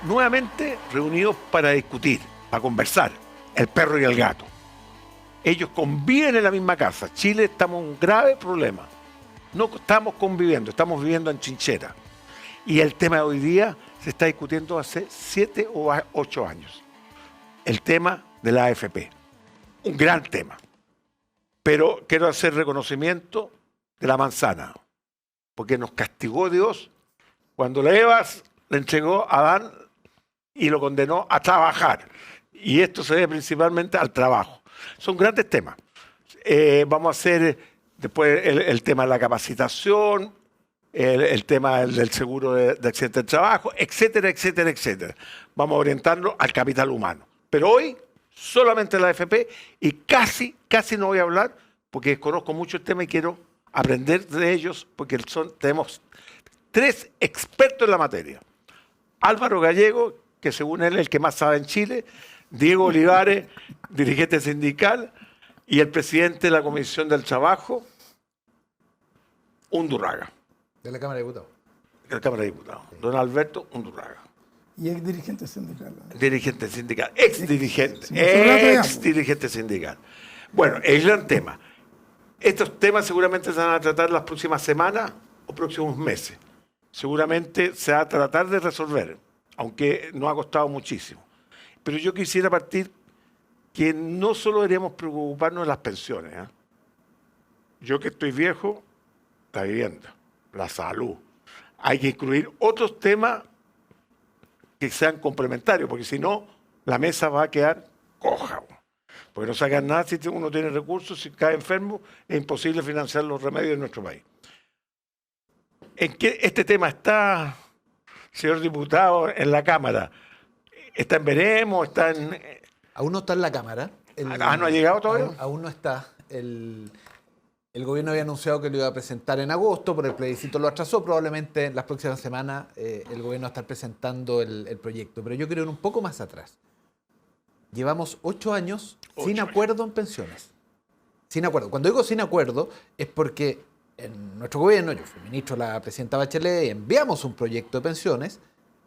nuevamente reunidos para discutir, para conversar, el perro y el gato. Ellos conviven en la misma casa. Chile estamos en un grave problema. No estamos conviviendo, estamos viviendo en trinchera. Y el tema de hoy día se está discutiendo hace 7 o 8 años. El tema de la AFP. Un gran tema. Pero quiero hacer reconocimiento de la manzana. Porque nos castigó Dios cuando la Eva le entregó a Adán y lo condenó a trabajar. Y esto se debe principalmente al trabajo. Son grandes temas. Vamos a hacer después el tema de la capacitación, el tema del seguro de accidente de trabajo, etcétera, etcétera, etcétera. Vamos a orientarlo al capital humano. Pero hoy solamente la AFP y casi no voy a hablar porque desconozco mucho el tema y quiero aprender de ellos porque tenemos 3 expertos en la materia. Álvaro Gallego, que según él es el que más sabe en Chile, Diego Olivares, dirigente sindical, y el presidente de la Comisión del Trabajo, Undurraga. De la Cámara de Diputados. De la Cámara de Diputados. Don Alberto Undurraga. Y ex dirigente sindical. Dirigente sindical. Ex dirigente. Sí, Ex dirigente sindical. Bueno, el gran tema. Estos temas seguramente se van a tratar las próximas semanas o próximos meses. Seguramente se va a tratar de resolver, aunque nos ha costado muchísimo. Pero yo quisiera partir que no solo deberíamos preocuparnos de las pensiones. Yo que estoy viejo, la vivienda, la salud. Hay que incluir otros temas que sean complementarios, porque si no, la mesa va a quedar coja. Porque no sacan nada si uno tiene recursos, si cae enfermo, es imposible financiar los remedios en nuestro país. ¿En qué este tema está, señor diputado, en la Cámara? ¿Está en veremos? ¿Está en...? Aún no está en la Cámara. ¿No ha llegado todavía? Aún no está. El gobierno había anunciado que lo iba a presentar en agosto, pero el plebiscito lo atrasó. Probablemente en las próximas semanas el gobierno va a estar presentando el proyecto. Pero yo quiero ir un poco más atrás. Llevamos 8 años sin acuerdo en pensiones. Sin acuerdo. Cuando digo sin acuerdo es porque en nuestro gobierno, yo fui ministro de la presidenta Bachelet, y enviamos un proyecto de pensiones.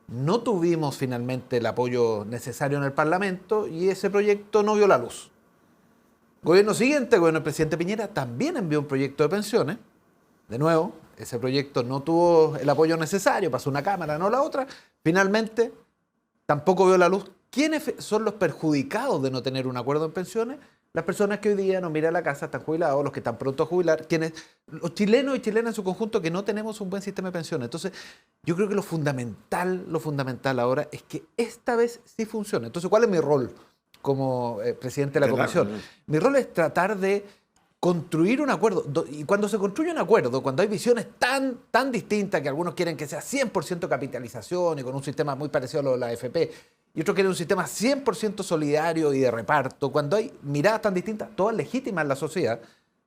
No tuvimos finalmente el apoyo necesario en el Parlamento y ese proyecto no vio la luz. Gobierno siguiente, el gobierno del presidente Piñera, también envió un proyecto de pensiones. De nuevo, ese proyecto no tuvo el apoyo necesario, pasó una Cámara, no la otra. Finalmente, tampoco vio la luz. ¿Quiénes son los perjudicados de no tener un acuerdo en pensiones? Las personas que hoy día no miran la casa, están jubilados, los que están pronto a jubilar, los chilenos y chilenas en su conjunto que no tenemos un buen sistema de pensiones. Entonces, yo creo que lo fundamental ahora es que esta vez sí funcione. Entonces, ¿cuál es mi rol como presidente de la comisión? Mi rol es tratar de construir un acuerdo. Y cuando se construye un acuerdo, cuando hay visiones tan distintas, que algunos quieren que sea 100% capitalización y con un sistema muy parecido a lo de la AFP, y otros quieren un sistema 100% solidario y de reparto, cuando hay miradas tan distintas, todas legítimas en la sociedad,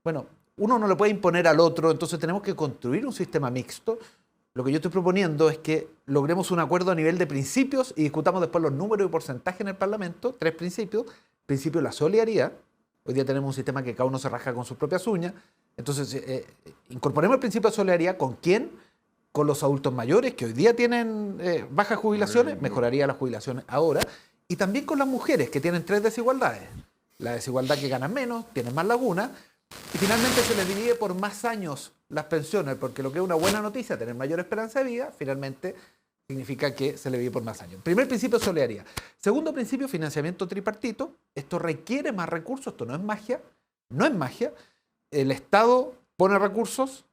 bueno, uno no le puede imponer al otro, entonces tenemos que construir un sistema mixto. Lo que yo estoy proponiendo es que logremos un acuerdo a nivel de principios y discutamos después los números y porcentajes en el Parlamento. 3 principios. Principio de la solidaridad. Hoy día tenemos un sistema que cada uno se raja con sus propias uñas. Entonces, incorporemos el principio de solidaridad. ¿Con quién? Con los adultos mayores que hoy día tienen bajas jubilaciones. Mejoraría las jubilaciones ahora. Y también con las mujeres que tienen 3 desigualdades. La desigualdad que ganan menos, tienen más lagunas. Y finalmente se les divide por más años las pensiones, porque lo que es una buena noticia, tener mayor esperanza de vida, finalmente significa que se le divide por más años. Primer principio, solidaridad. Segundo principio, financiamiento tripartito. Esto requiere más recursos, esto no es magia. No es magia. El Estado pone recursos,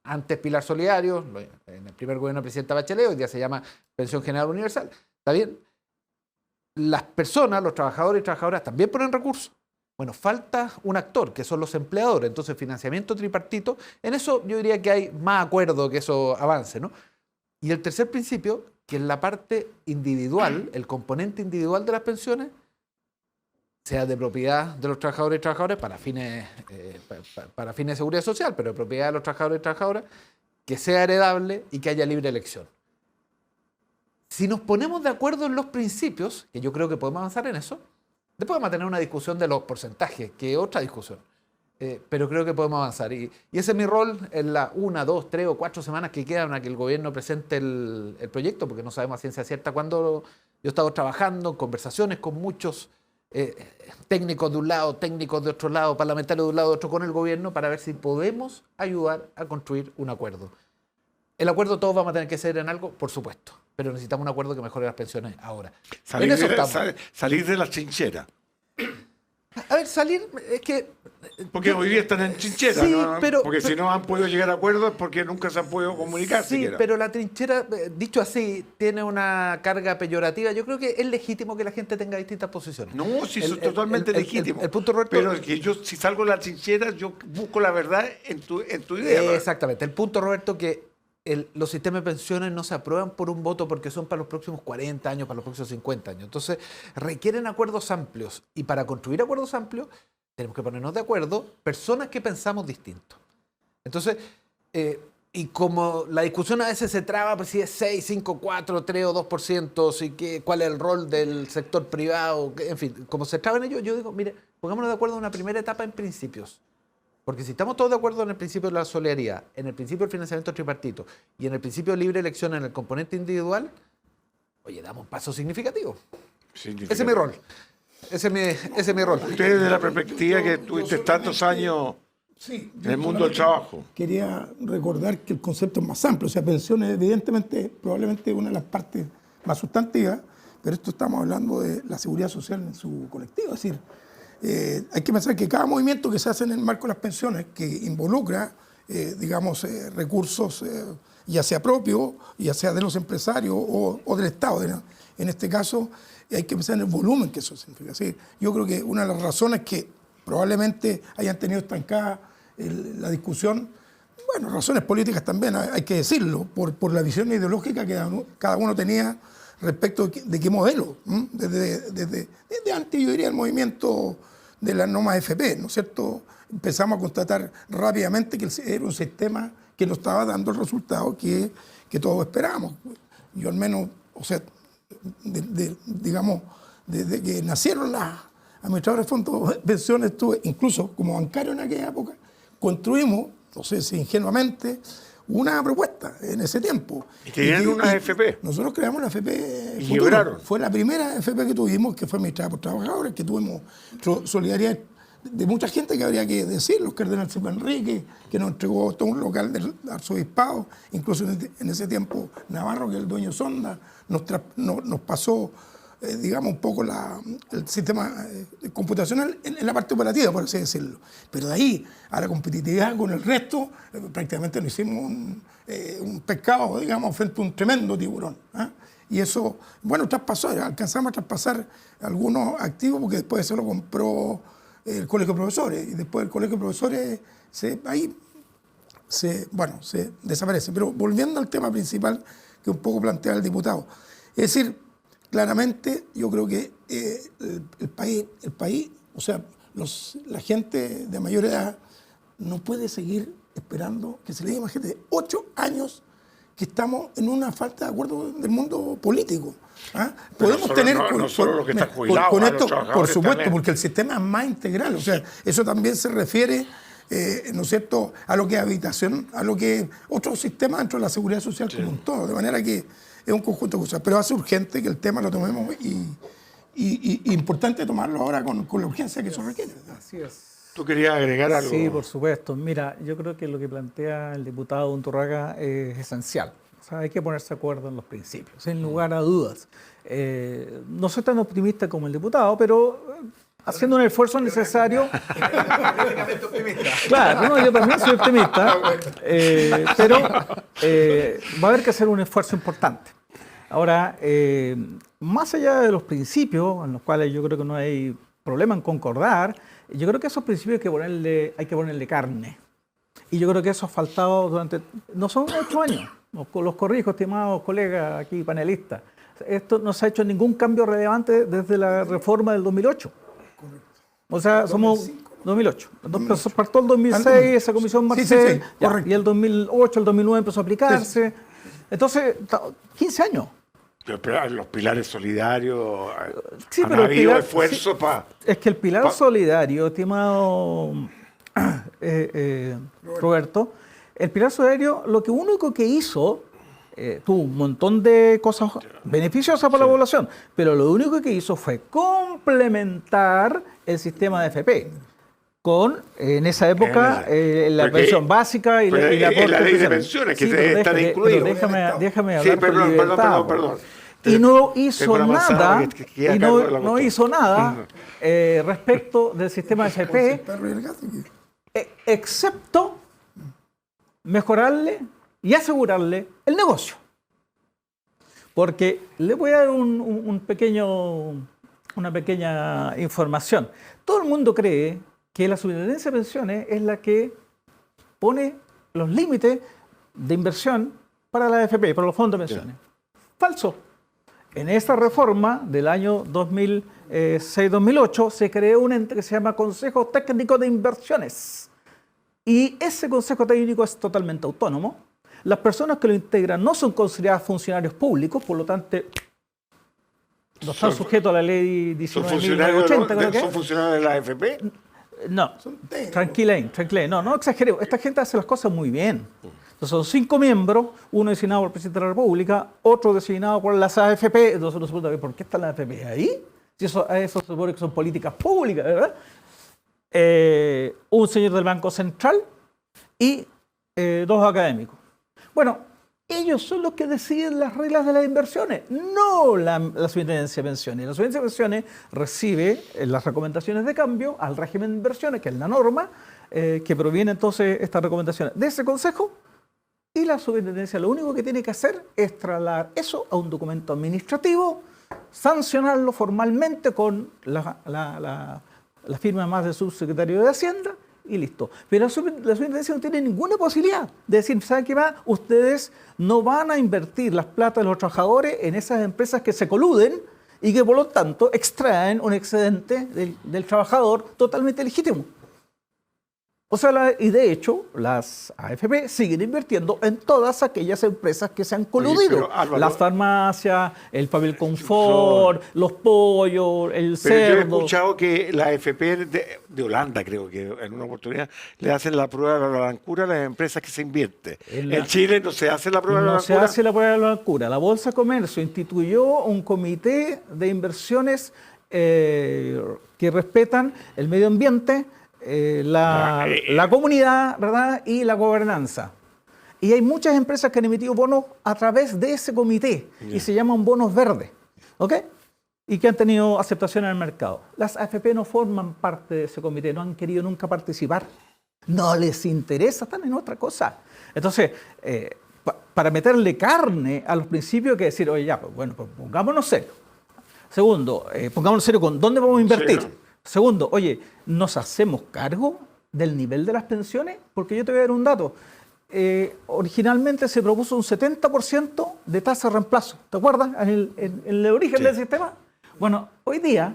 antes Pilar Solidario, en el primer gobierno del presidente Bachelet, hoy día se llama Pensión General Universal. ¿Está bien? Las personas, los trabajadores y trabajadoras también ponen recursos. Bueno, falta un actor, que son los empleadores. Entonces, financiamiento tripartito, en eso yo diría que hay más acuerdo que eso avance, ¿no? Y el tercer principio, que en la parte individual, el componente individual de las pensiones, sea de propiedad de los trabajadores y trabajadoras para fines de seguridad social, pero de propiedad de los trabajadores y trabajadoras, que sea heredable y que haya libre elección. Si nos ponemos de acuerdo en los principios, que yo creo que podemos avanzar en eso, después vamos a tener una discusión de los porcentajes, que es otra discusión. pero creo que podemos avanzar. Y ese es mi rol en las 1, 2, 3 o 4 semanas que quedan a que el gobierno presente el proyecto, porque no sabemos a ciencia cierta cuándo. Yo he estado trabajando en conversaciones con muchos técnicos de un lado, técnicos de otro lado, parlamentarios de un lado, de otro, con el gobierno, para ver si podemos ayudar a construir un acuerdo. El acuerdo todos vamos a tener que ceder en algo, por supuesto, pero necesitamos un acuerdo que mejore las pensiones ahora. Salir de la trinchera. A ver, salir es que... Porque hoy día están en trinchera, sí, ¿no? pero si no han podido llegar a acuerdos es porque nunca se han podido comunicar. Sí, siquiera. pero la trinchera, dicho así, tiene una carga peyorativa. Yo creo que es legítimo que la gente tenga distintas posiciones. No, sí, eso es totalmente legítimo. El punto, Roberto, pero es que yo, si salgo de la trinchera, yo busco la verdad en tu idea. Exactamente. El punto, Roberto, que los sistemas de pensiones no se aprueban por un voto porque son para los próximos 40 años, para los próximos 50 años. Entonces, requieren acuerdos amplios. Y para construir acuerdos amplios, tenemos que ponernos de acuerdo personas que pensamos distinto. Entonces, y como la discusión a veces se traba, pues si es 6, 5, 4, 3 o 2%, si cuál es el rol del sector privado, en fin, como se traba en ello, yo digo, mire, pongámonos de acuerdo en una primera etapa en principios. Porque si estamos todos de acuerdo en el principio de la solidaridad, en el principio del financiamiento tripartito y en el principio de libre elección en el componente individual, oye, damos un paso significativo. Ese es mi rol. Ese es mi rol. Usted, desde la perspectiva que tuviste tantos años en el mundo del trabajo. Quería recordar que el concepto es más amplio. O sea, pensiones, evidentemente, probablemente una de las partes más sustantivas, pero esto estamos hablando de la seguridad social en su colectivo. Es decir, hay que pensar que cada movimiento que se hace en el marco de las pensiones, que involucra, recursos, ya sea propios, ya sea de los empresarios o del Estado, en este caso, hay que pensar en el volumen que eso significa. ¿Sí? Yo creo que una de las razones que probablemente hayan tenido estancada la discusión, bueno, razones políticas también, hay que decirlo, por la visión ideológica que cada uno tenía respecto de qué modelo, desde antes, yo diría, el movimiento de las normas FP, ¿no es cierto? Empezamos a constatar rápidamente que era un sistema que no estaba dando el resultado que todos esperábamos. Yo al menos, o sea, desde que nacieron las administradores de fondos de pensiones, estuve incluso como bancario en aquella época, construimos, no sé si ingenuamente, una propuesta en ese tiempo. ¿Y tenían una AFP? Nosotros creamos la AFP ¿Y libraron? Fue la primera AFP que tuvimos, que fue administrada por trabajadores, que tuvimos solidaridad de mucha gente que habría que decir, los Cardenal Silva Enrique, que nos entregó todo un local del arzobispado, incluso en ese tiempo Navarro, que es el dueño de Sonda, nos pasó, un poco el sistema computacional en la parte operativa, por así decirlo. Pero de ahí a la competitividad con el resto, prácticamente nos hicimos un pescado, frente a un tremendo tiburón. Y eso, bueno, alcanzamos a traspasar algunos activos porque después se lo compró el Colegio de Profesores, y después el Colegio de Profesores se desaparece. Pero volviendo al tema principal que un poco plantea el diputado, es decir, claramente yo creo que el país, o sea, la gente de mayor edad no puede seguir esperando que se le diga, imagínate, 8 años que estamos en una falta de acuerdo del mundo político. Podemos tener no solo lo que está jubilado, con esto, por supuesto, también. porque el sistema es más integral. O sea, eso también se refiere, ¿no es cierto?, a lo que es habitación, a lo que es otro sistema dentro de la seguridad social como un todo. De manera que es un conjunto de cosas. Pero hace urgente que el tema lo tomemos y importante tomarlo ahora con la urgencia que eso requiere. Así es. ¿Tú querías agregar algo? Sí, por supuesto. Mira, yo creo que lo que plantea el diputado Unturraga es esencial. O sea, hay que ponerse de acuerdo en los principios, sin lugar a dudas. No soy tan optimista como el diputado, pero haciendo un esfuerzo necesario... Claro, no, yo también soy optimista, pero va a haber que hacer un esfuerzo importante. Ahora, más allá de los principios, en los cuales yo creo que no hay problema en concordar, yo creo que esos principios hay que ponerle carne. Y yo creo que eso ha faltado durante... No son 8 años, los corrijo, estimados colegas aquí panelistas. Esto no se ha hecho ningún cambio relevante desde la reforma del 2008. O sea, somos 2008. Entonces partió el 2006, esa comisión Marcel, y el 2008, el 2009 empezó a aplicarse. Entonces, 15 años. Pero los pilares solidarios, sí, han pero habido esfuerzos para... Es que el pilar solidario, estimado Roberto, el Pilar Solidario lo único que hizo, tuvo un montón de cosas beneficiosas para la población, pero lo único que hizo fue complementar el sistema de FP con, en esa época, la pensión básica y la ley de pensiones, que están incluidos. Déjame Sí, hablar con libertad, perdón. Y no hizo nada, que no hizo nada respecto del sistema de FP, excepto mejorarle y asegurarle el negocio. Porque le voy a dar una pequeña información. Todo el mundo cree que la Superintendencia de Pensiones es la que pone los límites de inversión para la AFP, para los fondos de pensiones. Falso. En esta reforma del año 2006-2008 se creó un ente que se llama Consejo Técnico de Inversiones. Y ese Consejo Técnico es totalmente autónomo. Las personas que lo integran no son consideradas funcionarios públicos, por lo tanto, no están sujetos a la ley 19.980. ¿Son funcionarios de la AFP? No, tranquila. No exageremos. Esta gente hace las cosas muy bien. Entonces, son 5 miembros, uno designado por el presidente de la República, otro designado por las AFP. Entonces uno se pregunta, ¿por qué está la AFP ahí? Si eso se supone que son políticas públicas, ¿verdad? Un señor del Banco Central y 2 académicos. Bueno, ellos son los que deciden las reglas de las inversiones, no la Superintendencia de Pensiones. La Superintendencia de Pensiones recibe las recomendaciones de cambio al régimen de inversiones, que es la norma, que proviene entonces estas recomendaciones de ese consejo, y la Superintendencia lo único que tiene que hacer es trasladar eso a un documento administrativo, sancionarlo formalmente con la firma más del subsecretario de Hacienda, y listo. Pero la Superintendencia no tiene ninguna posibilidad de decir, ¿saben qué más? Ustedes no van a invertir las platas de los trabajadores en esas empresas que se coluden y que por lo tanto extraen un excedente del trabajador totalmente legítimo. O sea, y de hecho, las AFP siguen invirtiendo en todas aquellas empresas que se han coludido. Oye, Álvaro, las farmacias, el papel confort, los pollos, el pero yo he cerdo. escuchado que la AFP de Holanda, creo que en una oportunidad, le hacen la prueba de la blancura a las empresas que se invierten. En Chile no se hace la prueba de la No blancura. se hace la prueba de la blancura. La Bolsa de Comercio instituyó un comité de inversiones que respetan el medio ambiente, la comunidad, ¿verdad? Y la gobernanza. Y hay muchas empresas que han emitido bonos a través de ese comité y se llaman bonos verdes, ¿ok? Y que han tenido aceptación en el mercado. Las AFP no forman parte de ese comité, no han querido nunca participar. No les interesa, están en otra cosa. Entonces, para meterle carne a los principios hay que decir, oye, ya, pues pongámonos serio. Segundo, pongámonos serio con dónde vamos a invertir. Sí. Segundo, oye, ¿nos hacemos cargo del nivel de las pensiones? Porque yo te voy a dar un dato. Originalmente se propuso un 70% de tasa de reemplazo. ¿Te acuerdas? En el origen del sistema. Bueno, hoy día,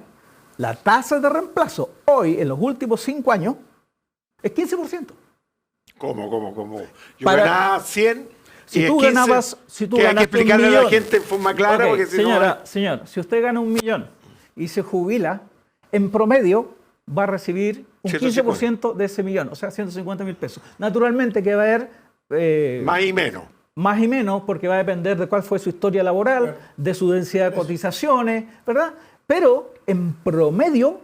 la tasa de reemplazo, hoy, en los últimos 5 años, es 15%. ¿Cómo? Yo ganaba 100 si y tú 15, ganabas, si tú que hay que ganaste explicarle un a la millón. gente en forma clara. Ok, Porque si no, señor, si usted gana 1 millón y se jubila, en promedio va a recibir un 15% de ese millón, o sea, 150.000 pesos. Naturalmente que va a haber... más y menos. Más y menos, porque va a depender de cuál fue su historia laboral, de su densidad de cotizaciones, ¿verdad? Pero en promedio,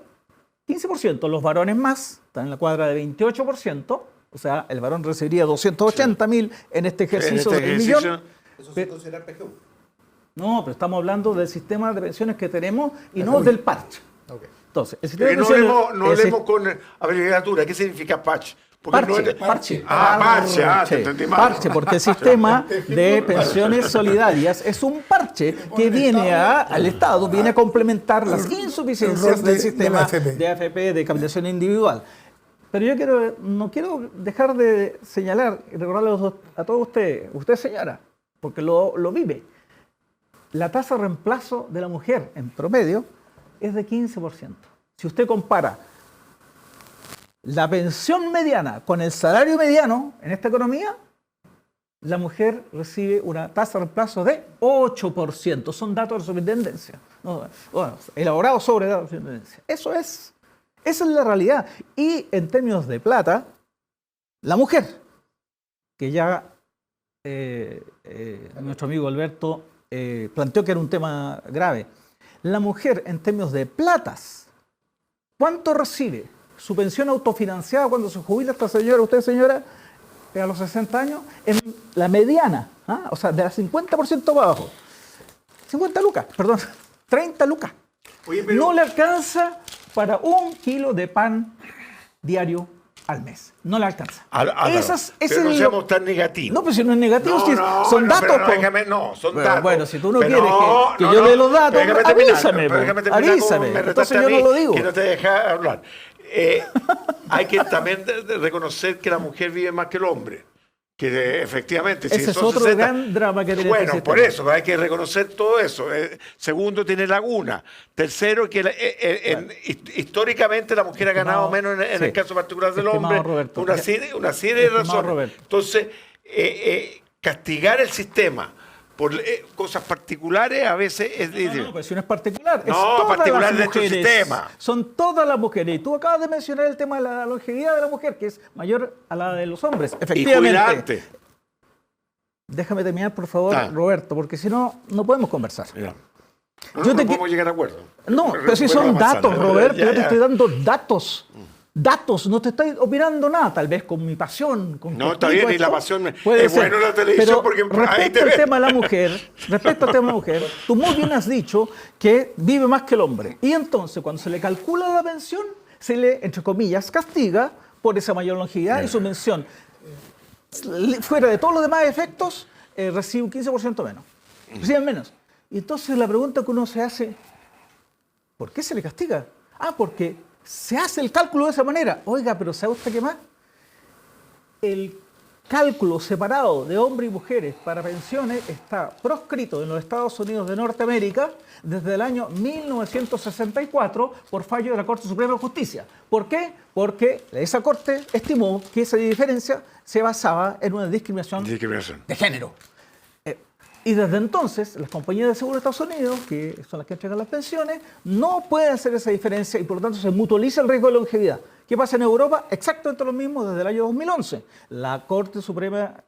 15%. Los varones más, están en la cuadra de 28%, o sea, el varón recibiría 280.000 en este ejercicio de millón. ¿Eso se considera PGU? No, pero estamos hablando del sistema de pensiones que tenemos y no del parche. Okay. Entonces, el sistema de No pensiones... leemos con abreviatura. ¿Qué significa patch? Porque Parche. Te entendí mal. Parche, porque el sistema de pensiones solidarias es un parche que viene al Estado, viene a complementar las insuficiencias del sistema de AFP, de capitalización individual. Pero yo no quiero dejar de señalar y recordarle a todos ustedes, usted señora, porque lo vive. La tasa de reemplazo de la mujer en promedio es de 15%. Si usted compara la pensión mediana con el salario mediano en esta economía, la mujer recibe una tasa de reemplazo de 8%. Son datos de la superintendencia. Bueno, elaborados sobre datos de la superintendencia. Eso Esa es la realidad. Y en términos de plata, la mujer, que ya nuestro amigo Alberto planteó que era un tema grave. La mujer, en términos de platas, ¿cuánto recibe? Su pensión autofinanciada cuando se jubila esta señora, usted señora, a los 60 años, en la mediana, o sea, de la 50% para abajo. 50 lucas, perdón, 30 lucas. Oye, pero- No le alcanza para 1 kilo de pan diario al mes. No le alcanza. Álvaro, Ese pero no es seamos tan negativos. No, pues si no es negativo, No, si no, son no, datos. pero no, po. déjame, no, son Bueno, datos. bueno, si tú no Pero quieres que yo dé los datos, déjame terminar, avísame, pero po. déjame terminar como Avísame. me Entonces retaste a yo no mí, lo digo. que no te deja hablar. Hay que también de reconocer que la mujer vive más que el hombre. Que efectivamente, Ese es son otro 60, gran drama que tiene bueno, este por sistema. eso, hay que reconocer todo eso. Segundo, tiene laguna. Tercero, que históricamente la mujer ha ganado Estimado, menos en sí. el caso particular del Estimado hombre. Roberto, Una serie de estimado razones. Roberto. Entonces, castigar el sistema por cosas particulares a veces es difícil. No, pues si no es particular. No, es todas particular las dentro del mujeres. sistema. Son todas las mujeres. Y tú acabas de mencionar el tema de la longevidad de la mujer, que es mayor a la de los hombres. Y Efectivamente. jubilante. Déjame terminar, por favor, Ah. Roberto, porque si no, no podemos conversar. Mira. Yo No te podemos llegar a acuerdo. No, pero si son Bueno, datos, avanzando. Roberto, Ya, yo te ya. estoy dando datos. Datos, no te estoy opinando nada, tal vez con mi pasión. Con No, que está explico bien, y la esto, pasión puede es ser. bueno la televisión Pero porque ahí respecto te al ves. tema de la mujer, tú muy bien has dicho que vive más que el hombre. Y entonces, cuando se le calcula la pensión, se le, entre comillas, castiga por esa mayor longevidad y su pensión, fuera de todos los demás efectos, recibe un 15% menos. Reciben menos. Y entonces la pregunta que uno se hace, ¿por qué se le castiga? Ah, porque se hace el cálculo de esa manera. Oiga, pero ¿sabe usted qué más? El cálculo separado de hombres y mujeres para pensiones está proscrito en los Estados Unidos de Norteamérica desde el año 1964 por fallo de la Corte Suprema de Justicia. ¿Por qué? Porque esa Corte estimó que esa diferencia se basaba en una discriminación Discriminación. de género. Y desde entonces, las compañías de seguro de Estados Unidos, que son las que entregan las pensiones, no pueden hacer esa diferencia y por lo tanto se mutualiza el riesgo de longevidad. ¿Qué pasa en Europa? Exactamente lo mismo desde el año 2011. La Corte Suprema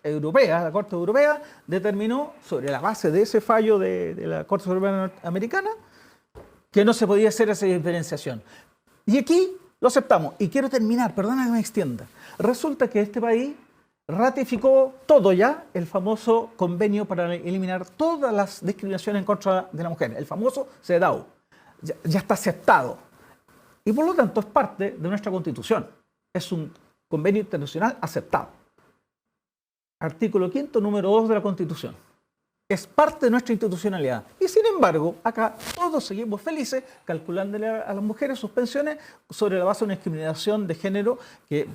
Europea, la Corte Europea, determinó, sobre la base de ese fallo de la Corte Suprema Americana, que no se podía hacer esa diferenciación. Y aquí lo aceptamos. Y quiero terminar, perdona que me extienda. Resulta que este país ratificó todo ya, el famoso convenio para eliminar todas las discriminaciones en contra de la mujer, el famoso CEDAW. Ya está aceptado. Y por lo tanto es parte de nuestra Constitución. Es un convenio internacional aceptado. Artículo 5º, número 2 de la Constitución. Es parte de nuestra institucionalidad. Y sin embargo, acá todos seguimos felices calculándole a las mujeres sus pensiones sobre la base de una discriminación de género que...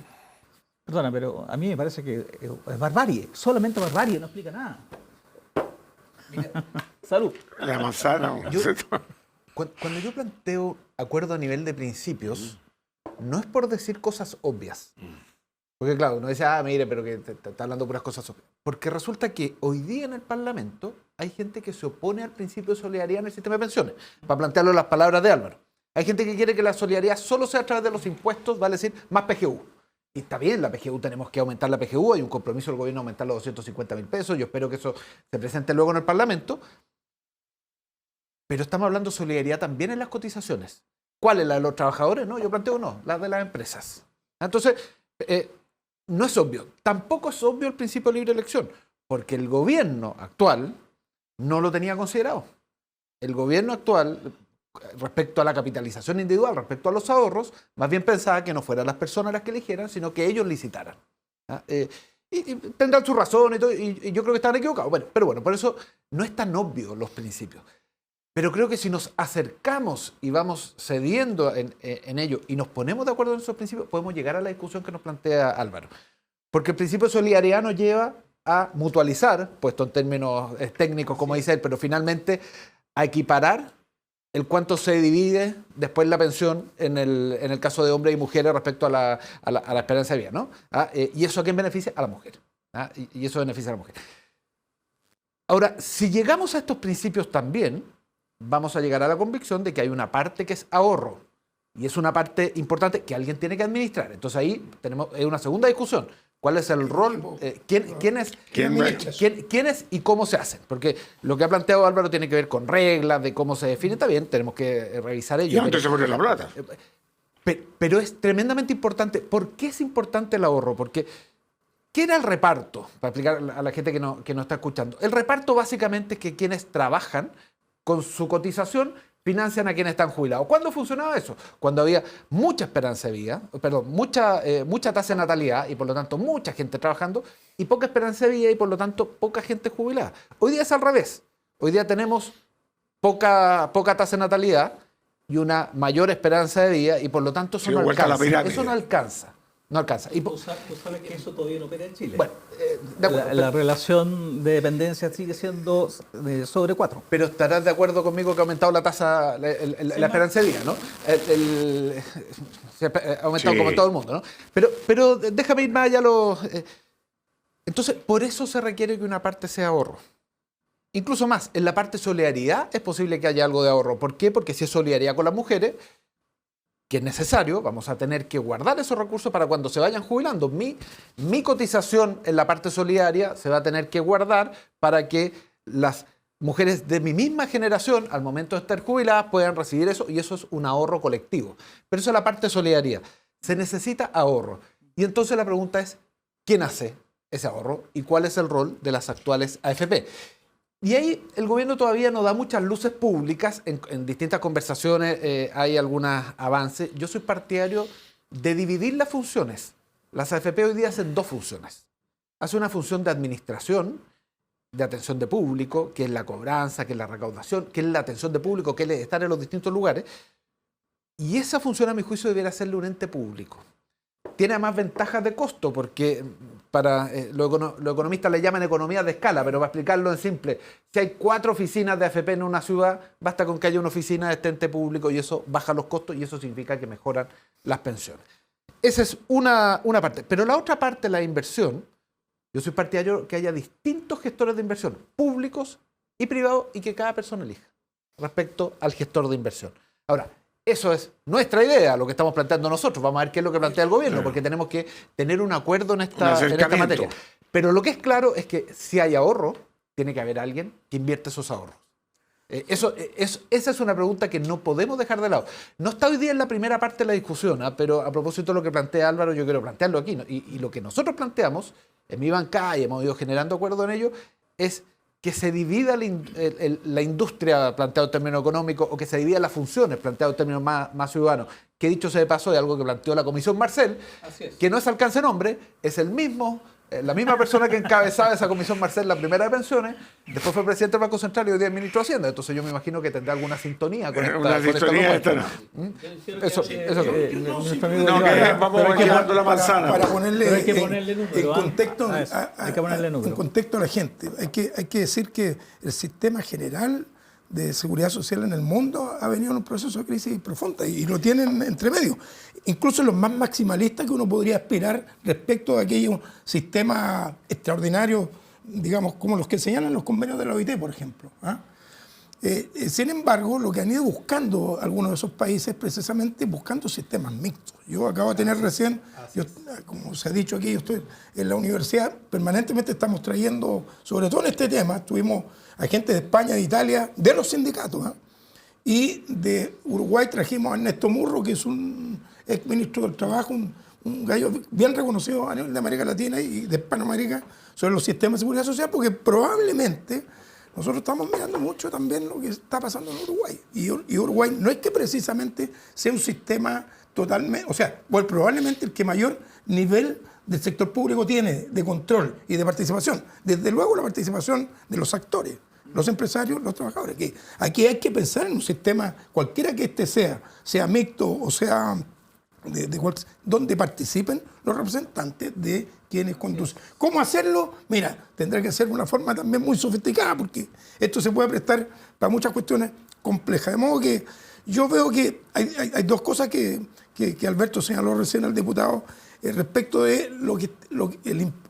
Perdona, pero a mí me parece que es barbarie, solamente barbarie, no explica nada. Salud. La manzana. Cuando yo planteo acuerdo a nivel de principios, no es por decir cosas obvias. Porque claro, uno dice, mire, pero que te está hablando puras cosas obvias. Porque resulta que hoy día en el Parlamento hay gente que se opone al principio de solidaridad en el sistema de pensiones. Para plantearlo en las palabras de Álvaro. Hay gente que quiere que la solidaridad solo sea a través de los impuestos, vale decir, más PGU. Y está bien, la PGU, tenemos que aumentar la PGU, hay un compromiso del gobierno de aumentar los 250.000 pesos, yo espero que eso se presente luego en el Parlamento. Pero estamos hablando de solidaridad también en las cotizaciones. ¿Cuál es la de los trabajadores? No, yo planteo no, la de las empresas. Entonces, no es obvio. Tampoco es obvio el principio de libre elección, porque el gobierno actual no lo tenía considerado. El gobierno actual, respecto a la capitalización individual, respecto a los ahorros, más bien pensaba que no fueran las personas las que eligieran, sino que ellos licitaran. Y tendrán su razón y todo, y yo creo que están equivocados. Bueno, pero bueno, por eso no es tan obvio los principios. Pero creo que si nos acercamos y vamos cediendo en ello y nos ponemos de acuerdo en esos principios, podemos llegar a la discusión que nos plantea Álvaro. Porque el principio de solidaridad nos lleva a mutualizar, puesto en términos técnicos, como dice él, pero finalmente a equiparar el cuánto se divide después la pensión en el caso de hombres y mujeres respecto a la esperanza de vida, ¿no? ¿Y eso a quién beneficia? A la mujer. Y eso beneficia a la mujer. Ahora, si llegamos a estos principios también, vamos a llegar a la convicción de que hay una parte que es ahorro Y es una parte importante que alguien tiene que administrar. Entonces ahí tenemos una segunda discusión. ¿Cuál es el rol? ¿Quiénes y cómo se hacen? Porque lo que ha planteado Álvaro tiene que ver con reglas, de cómo se define. Está bien, tenemos que revisar ello. ¿Y dónde se pone la plata? Pero es tremendamente importante. ¿Por qué es importante el ahorro? Porque ¿qué era el reparto? Para explicar a la gente que nos está escuchando. El reparto básicamente es que quienes trabajan con su cotización financian a quienes están jubilados. ¿Cuándo funcionaba eso? Cuando había mucha esperanza de vida, mucha tasa de natalidad y por lo tanto mucha gente trabajando y poca esperanza de vida y por lo tanto poca gente jubilada. Hoy día es al revés. Hoy día tenemos poca tasa de natalidad y una mayor esperanza de vida y por lo tanto eso no alcanza. Eso no alcanza. No alcanza. ¿Tú sabes que eso todavía no opera en Chile? Bueno, de acuerdo, la relación de dependencia sigue siendo sobre 4. Pero estarás de acuerdo conmigo que ha aumentado la tasa, la esperanza de vida, ¿no? Se ha aumentado como en todo el mundo, ¿no? Pero déjame ir más allá. Entonces, por eso se requiere que una parte sea ahorro. Incluso más, en la parte solidaridad es posible que haya algo de ahorro. ¿Por qué? Porque si es solidaridad con las mujeres, que es necesario, vamos a tener que guardar esos recursos para cuando se vayan jubilando. Mi cotización en la parte solidaria se va a tener que guardar para que las mujeres de mi misma generación, al momento de estar jubiladas, puedan recibir eso, y eso es un ahorro colectivo. Pero eso es la parte de solidaridad. Se necesita ahorro. Y entonces la pregunta es, ¿quién hace ese ahorro? ¿Y cuál es el rol de las actuales AFP? Y ahí el gobierno todavía no da muchas luces públicas, en distintas conversaciones hay algunos avances. Yo soy partidario de dividir las funciones. Las AFP hoy día hacen 2 funciones. Hace una función de administración, de atención de público, que es la cobranza, que es la recaudación, que es la atención de público, que es estar en los distintos lugares. Y esa función, a mi juicio, debiera serle un ente público. Tiene además ventajas de costo, porque para los economistas le llaman economía de escala, pero para explicarlo en simple, si hay 4 oficinas de AFP en una ciudad, basta con que haya una oficina de este ente público y eso baja los costos y eso significa que mejoran las pensiones. Esa es una parte. Pero la otra parte, la inversión, yo soy partidario que haya distintos gestores de inversión, públicos y privados, y que cada persona elija respecto al gestor de inversión. Ahora, eso es nuestra idea, lo que estamos planteando nosotros. Vamos a ver qué es lo que plantea el gobierno, porque tenemos que tener un acuerdo en esta materia. Pero lo que es claro es que si hay ahorro, tiene que haber alguien que invierte esos ahorros. Esa es una pregunta que no podemos dejar de lado. No está hoy día en la primera parte de la discusión, pero a propósito de lo que plantea Álvaro, yo quiero plantearlo aquí, ¿no? Y lo que nosotros planteamos en mi bancada, y hemos ido generando acuerdo en ello, es que se divida la industria planteado en términos económicos, o que se dividan las funciones planteado en términos más ciudadanos, que dicho sea de paso, es algo que planteó la Comisión Marcel, que no es alcance nombre, es la misma persona que encabezaba esa Comisión Marcel, la primera de pensiones, después fue presidente del Banco Central y hoy día es ministro de Hacienda. Entonces yo me imagino que tendrá alguna sintonía con esta propuesta. Eso vamos llevando la manzana. Para ponerle número, contexto hay que ponerle número. En contexto a la gente. Hay que decir que el sistema general de seguridad social en el mundo ha venido en un proceso de crisis profunda y lo tienen entre medio. Incluso los más maximalistas que uno podría aspirar respecto a aquellos sistemas extraordinarios, digamos, como los que señalan los convenios de la OIT, por ejemplo. Sin embargo, lo que han ido buscando algunos de esos países es precisamente buscando sistemas mixtos. Yo acabo de tener recién, como se ha dicho aquí, yo estoy en la universidad, permanentemente estamos trayendo, sobre todo en este tema, tuvimos a gente de España, de Italia, de los sindicatos, y de Uruguay trajimos a Ernesto Murro, que es un ex ministro del Trabajo, un gallo bien reconocido a nivel de América Latina y de Hispanoamérica sobre los sistemas de seguridad social, porque probablemente nosotros estamos mirando mucho también lo que está pasando en Uruguay. Y Uruguay no es que precisamente sea un sistema totalmente, o sea, probablemente el que mayor nivel del sector público tiene de control y de participación. Desde luego la participación de los actores, los empresarios, los trabajadores. Que aquí hay que pensar en un sistema, cualquiera que este sea mixto o sea donde participen los representantes de quienes conducen. ¿Cómo hacerlo? Mira, tendrá que ser de una forma también muy sofisticada, porque esto se puede prestar para muchas cuestiones complejas. De modo que yo veo que hay 2 cosas que Alberto señaló recién al diputado respecto de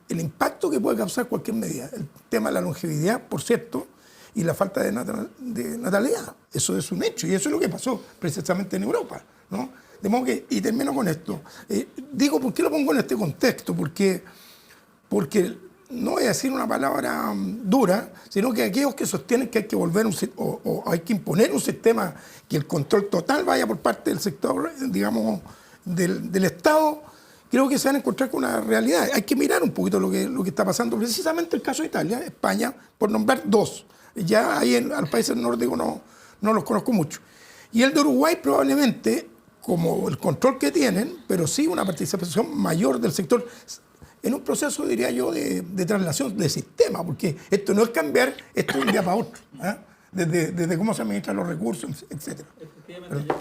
el impacto que puede causar cualquier medida. El tema de la longevidad, por cierto, y la falta de natalidad. Eso es un hecho, y eso es lo que pasó precisamente en Europa. ¿no? De modo que, y termino con esto. Digo, ¿por qué lo pongo en este contexto? Porque no voy a decir una palabra dura, sino que aquellos que sostienen que hay que volver o hay que imponer un sistema que el control total vaya por parte del sector, digamos, del Estado, creo que se van a encontrar con una realidad. Hay que mirar un poquito lo que está pasando, precisamente el caso de Italia, España, por nombrar dos. Ya ahí a los países nórdicos no los conozco mucho. Y el de Uruguay probablemente, como el control que tienen, pero sí una participación mayor del sector, en un proceso, diría yo, de traslación de sistema, porque esto no es cambiar, esto de un día para otro, ¿eh? Desde cómo se administran los recursos, etc. Efectivamente,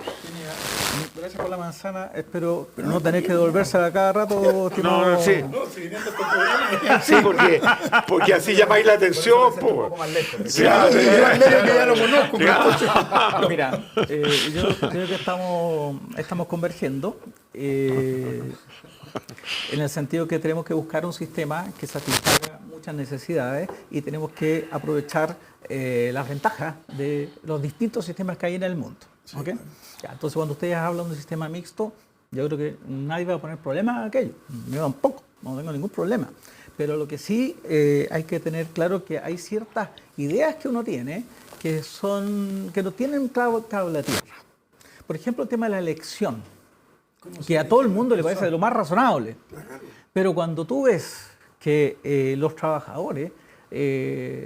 gracias por la manzana, espero no tener que devolvérsela a cada rato. No, sí. Sí, porque así llamáis la atención. Sí, Ya lo conozco, pero Mira, yo creo que estamos convergiendo en el sentido que tenemos que buscar un sistema que satisfaga muchas necesidades y tenemos que aprovechar las ventajas de los distintos sistemas que hay en el mundo. ¿Okay? Ya, entonces, cuando ustedes hablan de un sistema mixto, yo creo que nadie va a poner problema a aquello. Yo tampoco, no tengo ningún problema. Pero lo que sí hay que tener claro que hay ciertas ideas que uno tiene que no tienen cabo la tierra. Por ejemplo, el tema de la elección, que a todo el mundo le parece de lo más razonable. Pero cuando tú ves que los trabajadores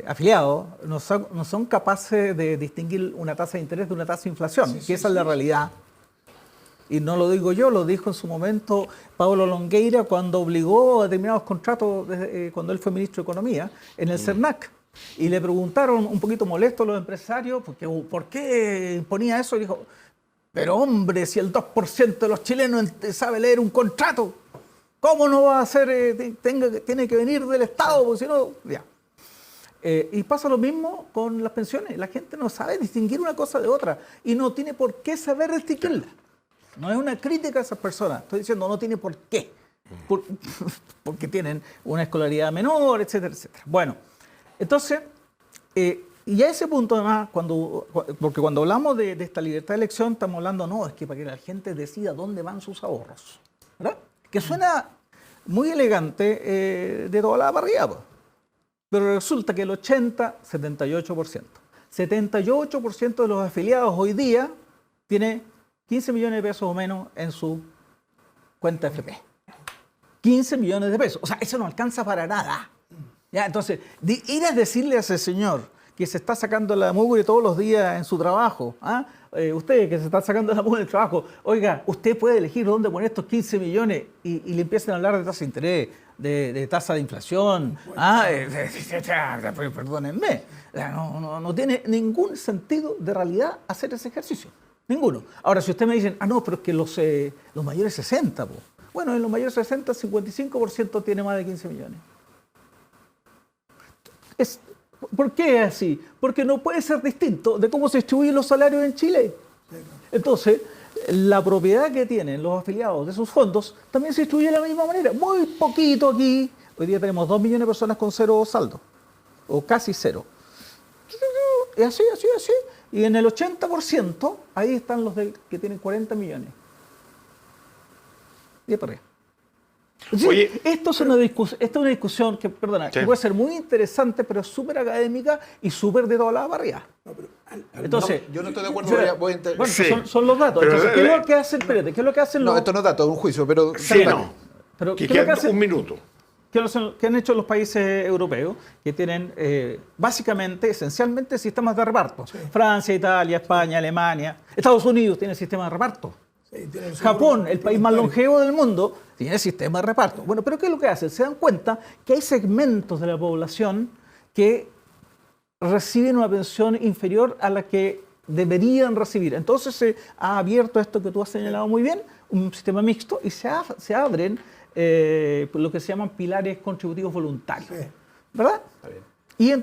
afiliados no son capaces de distinguir una tasa de interés de una tasa de inflación, que esa es la realidad. Y no lo digo yo, lo dijo en su momento Paulo Longueira cuando obligó a determinados contratos, cuando él fue ministro de Economía, en el CERNAC. Y le preguntaron un poquito molesto a los empresarios, porque, ¿por qué imponía eso? Y dijo, pero hombre, si el 2% de los chilenos sabe leer un contrato, ¿cómo no va a ser? Tiene que venir del Estado, porque si no, ya. Y pasa lo mismo con las pensiones. La gente no sabe distinguir una cosa de otra y no tiene por qué saber distinguirla. No es una crítica a esas personas. Estoy diciendo no tiene por qué. Porque tienen una escolaridad menor, etcétera, etcétera. Bueno, entonces, y a ese punto además, porque cuando hablamos de esta libertad de elección, estamos hablando, no, es que para que la gente decida dónde van sus ahorros. ¿Verdad? Que suena muy elegante de toda la parrilla, pues. Pero resulta que el 78% de los afiliados hoy día tiene 15 millones de pesos o menos en su cuenta FP. 15 millones de pesos. O sea, eso no alcanza para nada. ¿Ya? Entonces, ir a decirle a ese señor que se está sacando la mugre todos los días en su trabajo, usted que se está sacando la mugre en el trabajo, oiga, usted puede elegir dónde poner estos 15 millones y le empiezan a hablar de tasa de interés, de tasa de inflación. Perdónenme, no tiene ningún sentido de realidad hacer ese ejercicio. Ninguno. Ahora, si usted me dicen, no, pero es que los mayores 60, pues. Bueno, en los mayores 60, 55% tiene más de 15 millones. ¿Por qué es así? Porque no puede ser distinto de cómo se distribuyen los salarios en Chile. Entonces, la propiedad que tienen los afiliados de sus fondos también se distribuye de la misma manera. Muy poquito aquí. Hoy día tenemos 2 millones de personas con cero saldo. O casi cero. Y así. Y en el 80%, ahí están los que tienen 40 millones. Y para arriba. Oye, esto es una discusión que, perdona, sí, que puede ser muy interesante, pero súper académica y súper de toda la barriga. Entonces, yo no estoy de acuerdo. Bueno, Sí. son los datos. Pero, Entonces, ¿qué es lo que hacen? Espérate, ¿qué es lo que hacen los... No, esto no es dato, es un juicio, pero... sí, no. Pero, Que ¿qué es lo que quedan hacen? un minuto. ¿Qué han hecho los países europeos? Que tienen básicamente, esencialmente, sistemas de reparto. Sí. Francia, Italia, España, Alemania. Estados Unidos tiene sistema de reparto. Sí, Japón, el país más longevo del mundo, tiene sistema de reparto. Bueno, pero ¿qué es lo que hacen? Se dan cuenta que hay segmentos de la población que reciben una pensión inferior a la que deberían recibir. Entonces se ha abierto esto que tú has señalado muy bien, un sistema mixto, y se abren lo que se llaman pilares contributivos voluntarios. Sí. ¿Verdad? Está bien.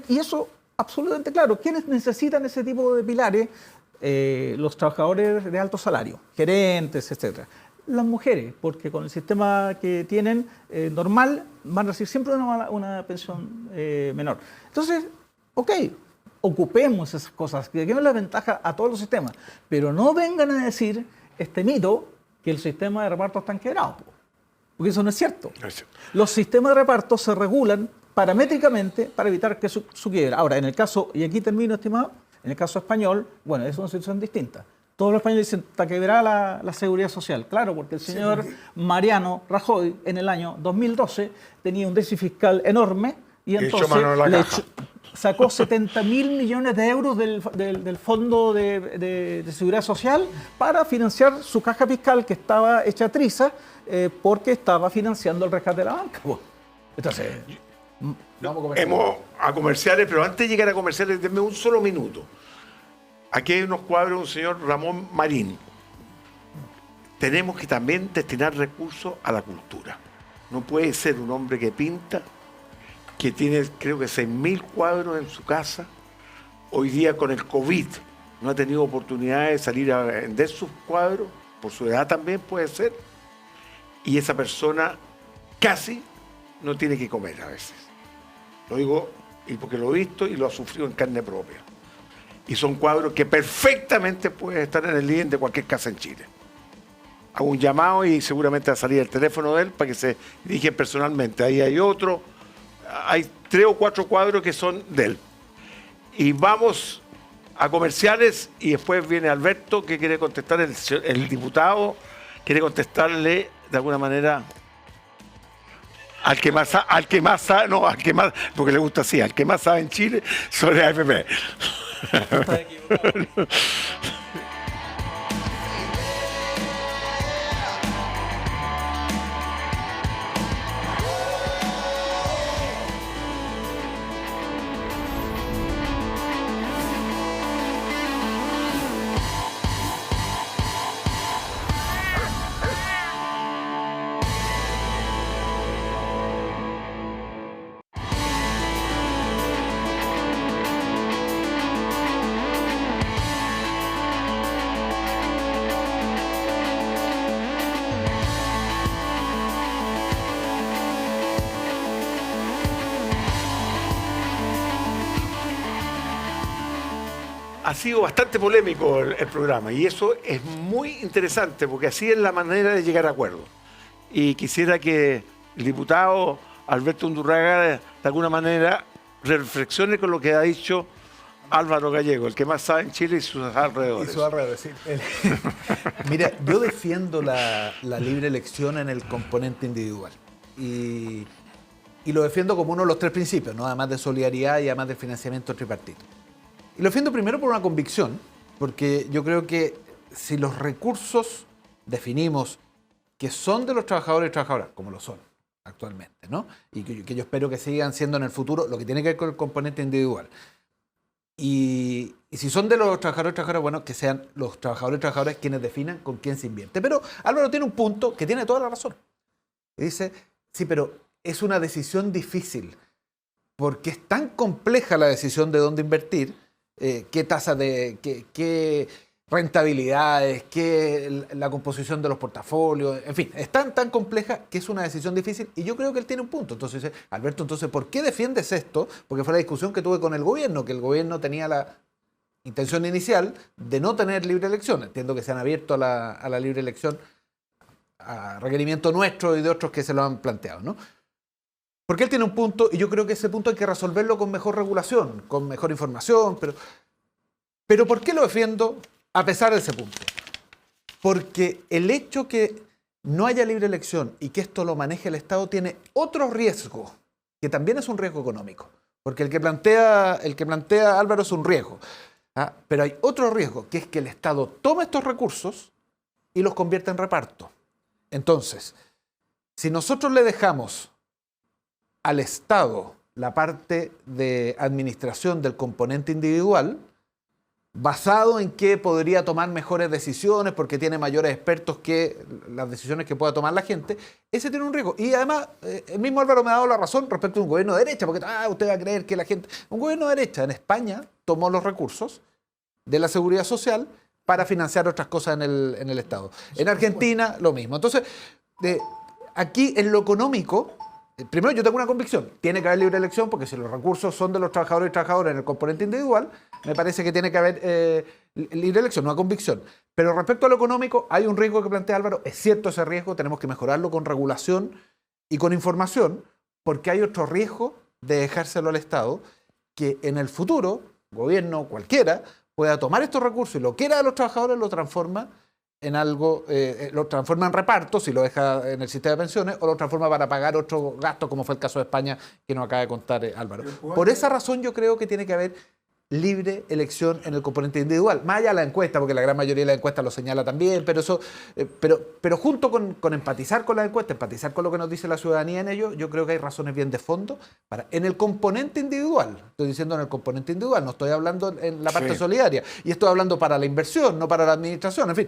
Y eso, absolutamente claro. ¿Quiénes necesitan ese tipo de pilares? Los trabajadores de alto salario, gerentes, etc. Las mujeres, porque con el sistema que tienen normal, van a recibir siempre una pensión menor. Entonces, ok, ocupemos esas cosas, que demos la ventaja a todos los sistemas, pero no vengan a decir este mito que el sistema de reparto está quebrado, porque eso no es cierto. No es cierto. Los sistemas de reparto se regulan paramétricamente para evitar que su quiebra. Ahora, en el caso, y aquí termino, estimado, en el caso español, bueno, es una situación distinta. Todos los españoles dicen, está quebrada la seguridad social. Claro, porque el señor Mariano Rajoy en el año 2012 tenía un déficit fiscal enorme y entonces sacó 70.000 millones de euros del Fondo de Seguridad Social para financiar su caja fiscal que estaba hecha triza porque estaba financiando el rescate de la banca. Entonces, vamos a comerciales, pero antes de llegar a comerciales, denme un solo minuto. Aquí hay unos cuadros de un señor Ramón Marín. Tenemos que también destinar recursos a la cultura. No puede ser un hombre que pinta, que tiene creo que 6.000 cuadros en su casa. Hoy día con el COVID no ha tenido oportunidad de salir a vender sus cuadros, por su edad también puede ser. Y esa persona casi no tiene que comer a veces. Lo digo y porque lo he visto y lo ha sufrido en carne propia. Y son cuadros que perfectamente pueden estar en el living de cualquier casa en Chile. Hago un llamado y seguramente va a salir el teléfono de él para que se dirigen personalmente. Ahí hay otro. Hay 3 o 4 cuadros que son de él. Y vamos a comerciales y después viene Alberto que quiere contestar, el diputado quiere contestarle de alguna manera al que más sabe, porque le gusta así, al que más sabe en Chile sobre AFP. está equivocado. Ha sido bastante polémico el programa y eso es muy interesante porque así es la manera de llegar a acuerdos. Y quisiera que el diputado Alberto Undurraga de alguna manera reflexione con lo que ha dicho Álvaro Gallego, el que más sabe en Chile y sus alrededores. Y sus alrededores, sí. Mira, yo defiendo la libre elección en el componente individual. Y lo defiendo como uno de los 3 principios, ¿no? Además de solidaridad y además del financiamiento tripartito. Y lo defiendo primero por una convicción, porque yo creo que si los recursos definimos que son de los trabajadores y trabajadoras, como lo son actualmente, ¿no? Y que yo espero que sigan siendo en el futuro, lo que tiene que ver con el componente individual. Y si son de los trabajadores y trabajadoras, bueno, que sean los trabajadores y trabajadoras quienes definan con quién se invierte. Pero Álvaro tiene un punto que tiene toda la razón. Y dice, sí, pero es una decisión difícil, porque es tan compleja la decisión de dónde invertir, qué tasa qué rentabilidades, qué la composición de los portafolios, en fin, es tan compleja que es una decisión difícil y yo creo que él tiene un punto. Entonces dice, Alberto, entonces, ¿por qué defiendes esto? Porque fue la discusión que tuve con el gobierno, que el gobierno tenía la intención inicial de no tener libre elección. Entiendo que se han abierto a la libre elección a requerimiento nuestro y de otros que se lo han planteado, ¿no? Porque él tiene un punto y yo creo que ese punto hay que resolverlo con mejor regulación, con mejor información, pero ¿por qué lo defiendo a pesar de ese punto? Porque el hecho que no haya libre elección y que esto lo maneje el Estado tiene otro riesgo, que también es un riesgo económico. Porque el que plantea Álvaro es un riesgo. ¿Ah? Pero hay otro riesgo, que es que el Estado tome estos recursos y los convierta en reparto. Entonces, si nosotros le dejamos al Estado la parte de administración del componente individual, basado en que podría tomar mejores decisiones porque tiene mayores expertos que las decisiones que pueda tomar la gente, ese tiene un riesgo. Y además, el mismo Álvaro me ha dado la razón respecto a un gobierno de derecha, porque usted va a creer que la gente... Un gobierno de derecha en España tomó los recursos de la seguridad social para financiar otras cosas en el Estado. En Argentina, lo mismo. Entonces, aquí en lo económico, primero yo tengo una convicción, tiene que haber libre elección, porque si los recursos son de los trabajadores y trabajadoras en el componente individual, me parece que tiene que haber libre elección, una convicción. Pero respecto a lo económico, hay un riesgo que plantea Álvaro, es cierto ese riesgo, tenemos que mejorarlo con regulación y con información, porque hay otro riesgo de dejárselo al Estado, que en el futuro, gobierno cualquiera, pueda tomar estos recursos y lo quiera de los trabajadores, lo transforma en algo, lo transforma en reparto, si lo deja en el sistema de pensiones, o lo transforma para pagar otro gasto, como fue el caso de España, que nos acaba de contar Álvaro. Por esa razón yo creo que tiene que haber libre elección en el componente individual. Más allá de la encuesta, porque la gran mayoría de las encuestas lo señala también, pero eso, pero junto con empatizar con la encuesta, empatizar con lo que nos dice la ciudadanía en ello, yo creo que hay razones bien de fondo para, en el componente individual, estoy diciendo en el componente individual, no estoy hablando en la parte solidaria, y estoy hablando para la inversión, no para la administración, en fin.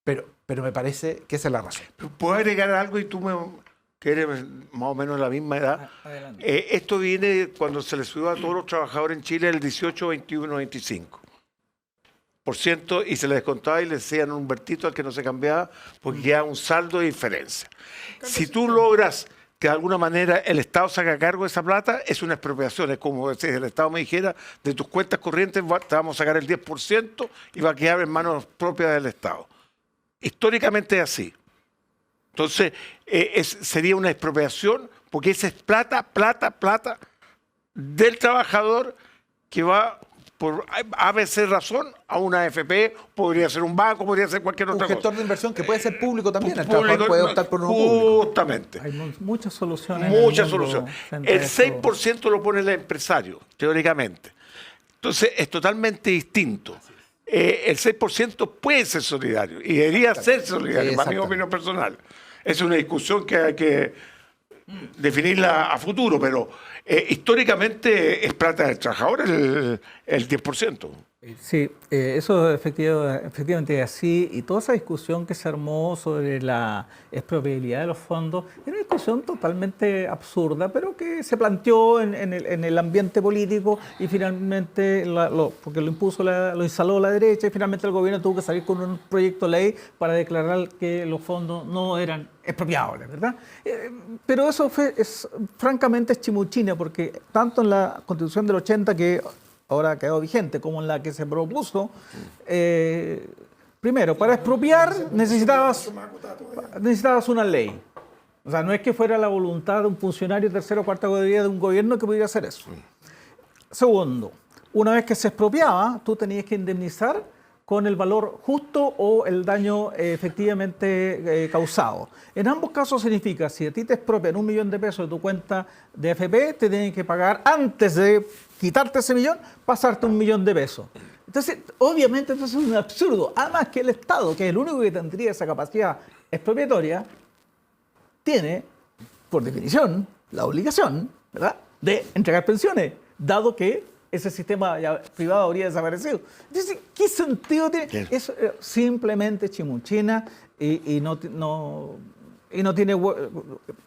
Pero me parece que esa es la razón. ¿Puedo agregar algo y tú que eres más o menos de la misma edad? Esto viene cuando se le subió a todos los trabajadores en Chile el 18, 21, 25% y se le descontaba y le decían un vertito al que no se cambiaba porque queda un saldo de diferencia. Si tú logras que de alguna manera el Estado se haga cargo de esa plata, es una expropiación. Es como si el Estado me dijera, de tus cuentas corrientes te vamos a sacar el 10% y va a quedar en manos propias del Estado. Históricamente es así. Entonces, sería una expropiación porque esa es plata del trabajador que va por ABC razón a una AFP, podría ser un banco, podría ser cualquier otra cosa. Un gestor de inversión que puede ser público también, el trabajador puede optar por uno público. Justamente. Hay muchas soluciones. Muchas soluciones. El 6% lo pone el empresario, teóricamente. Entonces, es totalmente distinto. El 6% puede ser solidario y debería ser solidario, para mi opinión personal. Es una discusión que hay que definirla a futuro, pero históricamente es plata del trabajador el 10%. Sí, eso efectivamente es así, y toda esa discusión que se armó sobre la expropiabilidad de los fondos es una discusión totalmente absurda, pero que se planteó en el ambiente político y finalmente, porque lo instaló la derecha, y finalmente el gobierno tuvo que salir con un proyecto de ley para declarar que los fondos no eran expropiables, ¿verdad? Pero eso es francamente chimuchina, porque tanto en la Constitución del 80, que ahora ha quedado vigente, como en la que se propuso, primero, para expropiar necesitabas una ley. O sea, no es que fuera la voluntad de un funcionario de tercera o cuarta categoría de un gobierno que pudiera hacer eso. Segundo, una vez que se expropiaba, tú tenías que indemnizar con el valor justo o el daño efectivamente causado. En ambos casos significa, si a ti te expropian 1 millón de pesos de tu cuenta de AFP, te tienen que pagar, antes de quitarte ese millón, pasarte 1 millón de pesos. Entonces, obviamente, eso es un absurdo. Además que el Estado, que es el único que tendría esa capacidad expropiatoria, tiene, por definición, la obligación, ¿verdad?, de entregar pensiones, dado que ese sistema privado habría desaparecido. Entonces, ¿qué sentido tiene? Es simplemente chimuchina y no tiene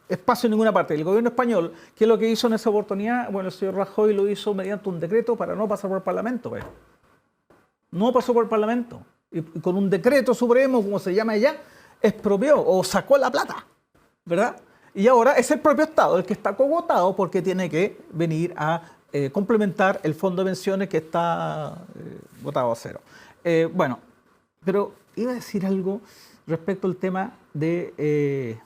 espacio en ninguna parte. El gobierno español, ¿qué es lo que hizo en esa oportunidad? Bueno, el señor Rajoy lo hizo mediante un decreto para no pasar por el Parlamento. Pues. No pasó por el Parlamento. Y con un decreto supremo, como se llama allá, expropió o sacó la plata, ¿verdad? Y ahora es el propio Estado el que está cogotado porque tiene que venir a complementar el fondo de pensiones que está votado a cero. Bueno, pero iba a decir algo respecto al tema de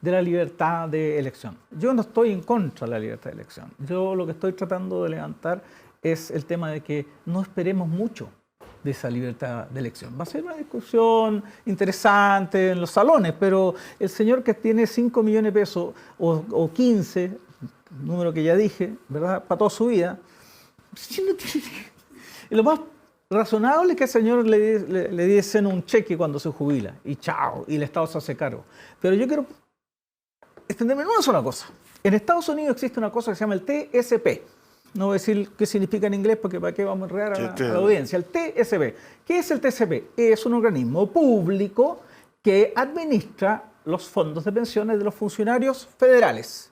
la libertad de elección. Yo no estoy en contra de la libertad de elección. Yo lo que estoy tratando de levantar es el tema de que no esperemos mucho de esa libertad de elección. Va a ser una discusión interesante en los salones, pero el señor que tiene 5 millones de pesos o 15, número que ya dije, ¿verdad?, para toda su vida, lo más razonable es que al señor le diesen un cheque cuando se jubila y chao, y el Estado se hace cargo. Pero yo quiero extenderme en una sola cosa. En Estados Unidos existe una cosa que se llama el TSP. No voy a decir qué significa en inglés porque para qué vamos a enredar a la audiencia. El TSP. ¿Qué es el TSP? Es un organismo público que administra los fondos de pensiones de los funcionarios federales.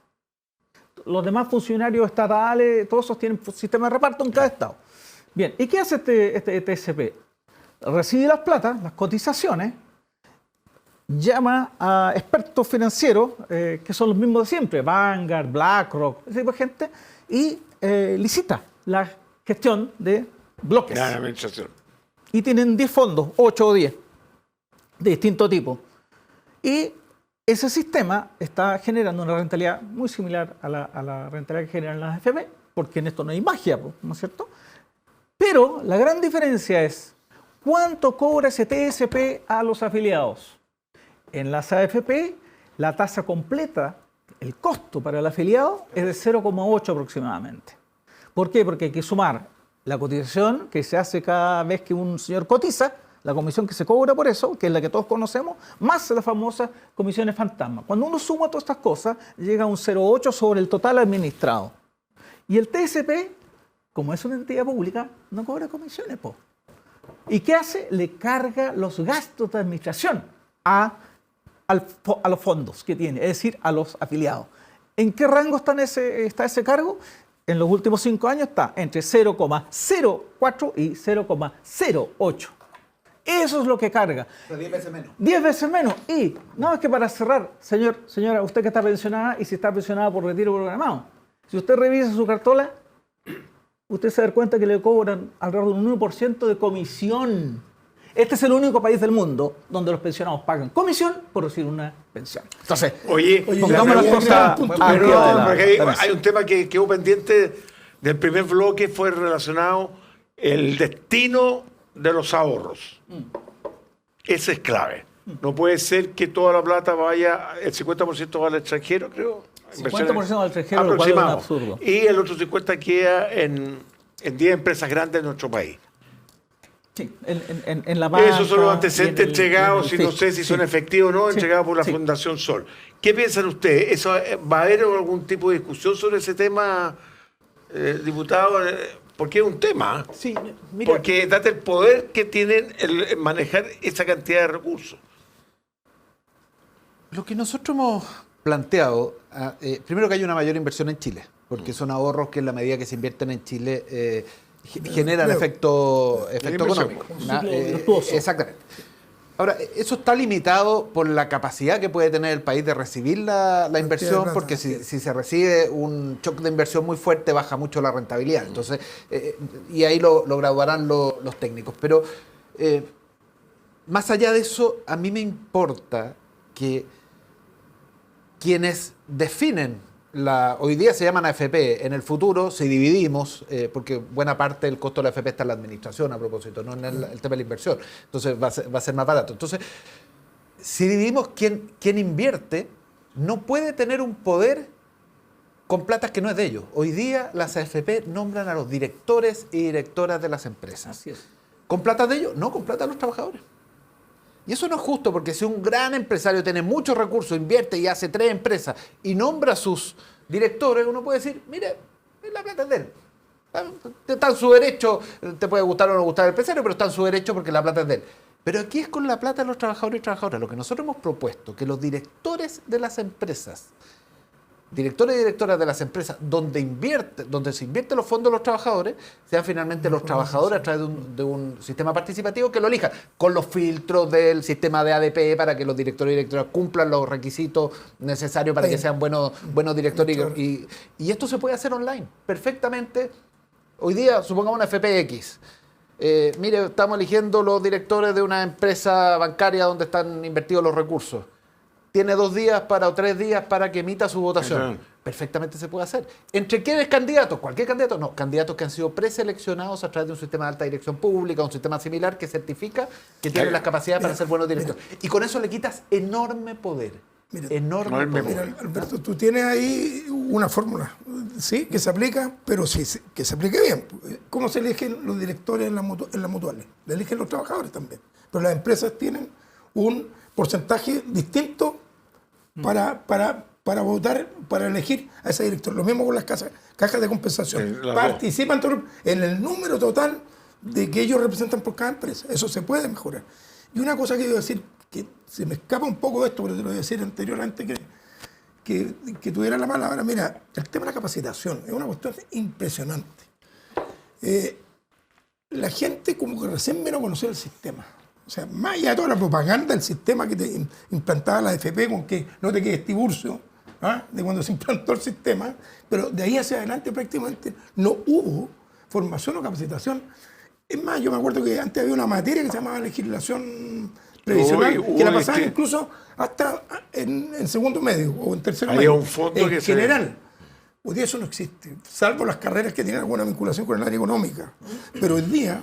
Los demás funcionarios estatales, todos esos tienen sistema de reparto en cada estado. Bien, ¿y qué hace este TSP? Recibe las plata, las cotizaciones, llama a expertos financieros, que son los mismos de siempre, Vanguard, BlackRock, ese tipo de gente, y licita la gestión de bloques. La administración. Y tienen 10 fondos, 8 o 10, de distinto tipo. Y ese sistema está generando una rentabilidad muy similar a la rentabilidad que generan las AFP, porque en esto no hay magia, ¿no es cierto? Pero la gran diferencia es cuánto cobra ese TSP a los afiliados. En las AFP, la tasa completa, el costo para el afiliado es de 0,8 aproximadamente. ¿Por qué? Porque hay que sumar la cotización que se hace cada vez que un señor cotiza, la comisión que se cobra por eso, que es la que todos conocemos, más las famosas comisiones fantasma. Cuando uno suma todas estas cosas, llega a un 0,8 sobre el total administrado. Y el TSP, como es una entidad pública, no cobra comisiones, po. ¿Y qué hace? Le carga los gastos de administración a los fondos que tiene, es decir, a los afiliados. ¿En qué rango está ese cargo? En los últimos 5 años está entre 0,04 y 0,08. Eso es lo que carga. Pero 10 veces menos. 10 veces menos. Y, no, es que para cerrar, señora, usted que está pensionada y si está pensionada por retiro programado, si usted revisa su cartola, usted se da cuenta que le cobran alrededor de un 1% de comisión. Este es el único país del mundo donde los pensionados pagan comisión por recibir una pensión. Entonces, Oye, pongamos las cosas perdón, porque hay un tema que quedó pendiente del primer bloque, fue relacionado el destino de los ahorros. Ese es clave. No puede ser que toda la plata vaya, el 50% va al extranjero, creo. 50% al extranjero, lo cual es un absurdo. Y el otro 50% queda en 10 empresas grandes de nuestro país. Sí, en la banca. Esos son los antecedentes entregados, y no sé si son efectivos o no, Sí, entregados por la sí. Fundación Sol. ¿Qué piensan ustedes? ¿Eso, va a haber algún tipo de discusión sobre ese tema, diputado? Porque es un tema. Sí, mira, Porque date el poder que tienen el manejar esa cantidad de recursos. lo que nosotros hemos planteado, primero que hay una mayor inversión en Chile, porque son ahorros que en la medida que se invierten en Chile generan efecto económico. Un ciclo virtuoso. Exactamente. Ahora, eso está limitado por la capacidad que puede tener el país de recibir la inversión, plata, porque si se recibe un shock de inversión muy fuerte, baja mucho la rentabilidad. Entonces, y ahí lo graduarán los técnicos. Pero más allá de eso, a mí me importa que quienes definen hoy día se llaman AFP, en el futuro, si dividimos, porque buena parte del costo de la AFP está en la administración, a propósito, no en el tema de la inversión, entonces va a ser más barato. Entonces, si dividimos quién invierte, no puede tener un poder con plata que no es de ellos. Hoy día las AFP nombran a los directores y directoras de las empresas. Así es. ¿Con plata de ellos? No, con plata de los trabajadores. Y eso no es justo, porque si un gran empresario tiene muchos recursos, invierte y hace 3 empresas y nombra a sus directores, uno puede decir, mire, la plata es de él. Está en su derecho, te puede gustar o no gustar el empresario, pero está en su derecho porque la plata es de él. Pero aquí es con la plata de los trabajadores y trabajadoras. Lo que nosotros hemos propuesto, que los directores de las empresas, directores y directoras de las empresas donde se invierten los fondos de los trabajadores, sean finalmente los trabajadores a través de un sistema participativo que lo elijan, con los filtros del sistema de ADP para que los directores y directoras cumplan los requisitos necesarios para que sean buenos directores. Y esto se puede hacer online, perfectamente. Hoy día, supongamos una FPX. Mire, estamos eligiendo los directores de una empresa bancaria donde están invertidos los recursos. Tiene 2 días o 3 días para que emita su votación. Ajá. Perfectamente se puede hacer. ¿Entre quiénes candidatos? ¿Cualquier candidato? No, candidatos que han sido preseleccionados a través de un sistema de alta dirección pública, un sistema similar que certifica que tienen las capacidades para ser buenos directores. Y con eso le quitas enorme poder. Mira, Enorme poder. Mira, Alberto, tú tienes ahí una fórmula, ¿sí? Que se aplica, pero sí, que se aplique bien. ¿Cómo se eligen los directores en las mutuales? Le eligen los trabajadores también. Pero las empresas tienen un porcentaje distinto para votar, para elegir a ese director. Lo mismo con las cajas de compensación. Participan en el número total de que ellos representan por cada empresa. Eso se puede mejorar. Y una cosa que quiero decir, que se me escapa un poco de esto, pero te lo voy a decir anteriormente que tuviera la palabra. Mira, el tema de la capacitación es una cuestión impresionante. La gente como que recién vino a conocer el sistema. O sea, más allá de toda la propaganda del sistema que te implantaba la AFP con que no te quedes tiburcio, de cuando se implantó el sistema, pero de ahí hacia adelante prácticamente no hubo formación o capacitación. Es más, yo me acuerdo que antes había una materia que se llamaba legislación previsional, que la pasaban incluso hasta en segundo medio o en tercero había medio. Un fondo en que general. Hoy día eso no existe, salvo las carreras que tienen alguna vinculación con el área económica. Pero hoy día,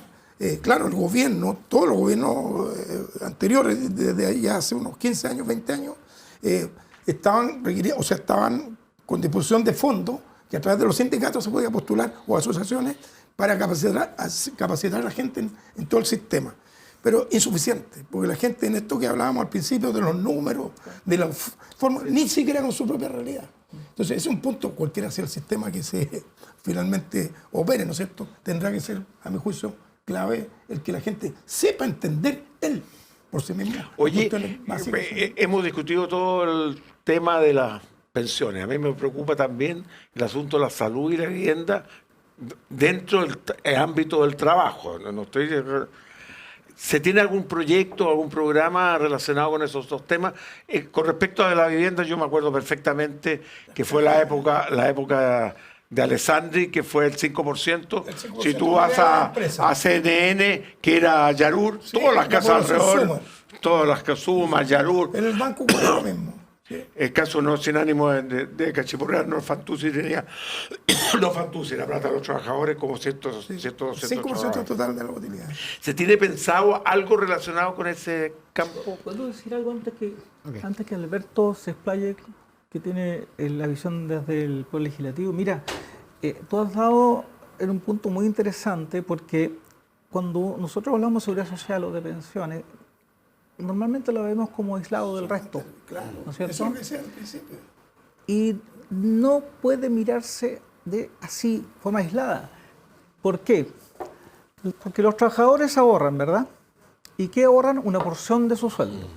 claro, el gobierno, todos los gobiernos anteriores, desde ya hace unos 15 años, 20 años, estaban con disposición de fondos que a través de los sindicatos se podía postular o asociaciones para capacitar a la gente en todo el sistema. Pero insuficiente, porque la gente en esto que hablábamos al principio de los números, de la forma, ni siquiera con su propia realidad. Entonces, ese es un punto, cualquiera sea el sistema que se finalmente opere, ¿no es cierto? Tendrá que ser, a mi juicio, clave el que la gente sepa entender él por sí mismo. Oye, hemos discutido todo el tema de las pensiones. A mí me preocupa también el asunto de la salud y la vivienda dentro del ámbito del trabajo. ¿Se tiene algún proyecto, algún programa relacionado con esos dos temas? Con respecto a la vivienda, yo me acuerdo perfectamente que fue la época de Alessandri, que fue el 5%. Si tú vas a CNN, que era Yarur, sí, todas las casas alrededor, todas las que suman, Yarur. En el banco ocurre lo mismo. Sí. El caso no sin ánimo de cachiporrear, no Fantuzzi tenía, no Fantuzzi, la plata de los trabajadores como 5% total de la utilidad. ¿Se tiene pensado algo relacionado con ese campo? ¿Puedo decir algo antes que Alberto se explaye, que tiene la visión desde el Poder Legislativo? Mira, tú has dado en un punto muy interesante, porque cuando nosotros hablamos de seguridad social o de pensiones, normalmente lo vemos como aislado del resto. Claro, ¿no es cierto? eso es lo que decía al principio. Y no puede mirarse de así, forma aislada. ¿Por qué? Porque los trabajadores ahorran, ¿verdad? ¿Y qué ahorran? Una porción de su sueldo.